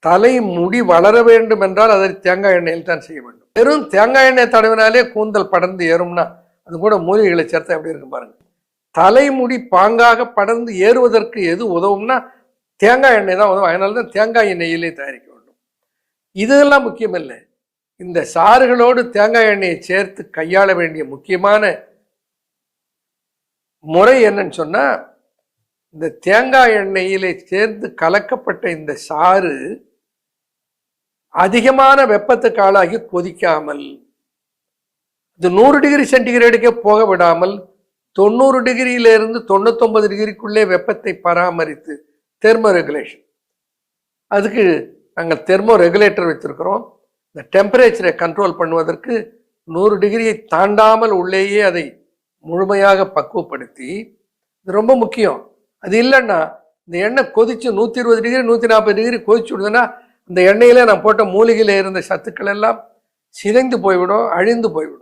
தலை முடி வளர வேண்டும் என்றால் அதை தேங்காய் எண்ணெயில் தான் செய்ய வேண்டும். வெறும் தேங்காய் எண்ணெய் தடவினாலே கூந்தல் படர்ந்து ஏறும்னா அது கூட மூலிகைகளை சேர்த்தா எப்படி இருக்கு பாருங்க. தலைமுடி பாங்காக படர்ந்து ஏறுவதற்கு எது உதவும்னா தேங்காய் எண்ணெய் தான் உதவும். அதனால தான் தேங்காய் எண்ணெயிலே தயாரிக்க வேண்டும். இதெல்லாம் முக்கியம் இல்லை. இந்த சாறுகளோடு தேங்காய் எண்ணெயை சேர்த்து கையாள வேண்டிய முக்கியமான முறை என்னன்னு சொன்னா, இந்த தேங்காய் எண்ணெயிலே சேர்ந்து கலக்கப்பட்ட இந்த சாறு அதிகமான வெப்பத்துக்கு ஆளாகி கொதிக்காமல், இது 100 டிகிரி சென்டிகிரேடுக்கே போக விடாமல் 90 டிகிரியிலிருந்து 99 டிகிரிக்குள்ளே வெப்பத்தை பராமரித்து தெர்மோ ரெகுலேஷன், அதுக்கு நாங்கள் தெர்மோ ரெகுலேட்டர் வச்சிருக்கிறோம். இந்த டெம்பரேச்சரை கண்ட்ரோல் பண்ணுவதற்கு 100 டிகிரியை தாண்டாமல் உள்ளேயே அதை முழுமையாக பக்குவப்படுத்தி, இது ரொம்ப முக்கியம். அது இல்லைன்னா இந்த எண்ணெய் கொதிச்சு 120 டிகிரி 140 டிகிரி கொதிச்சு விடுதுன்னா அந்த எண்ணெயில நான் போட்ட மூலிகையில இருந்த சத்துக்கள் எல்லாம் சிதைந்து போய்விடும், அழிந்து போய்விடும்.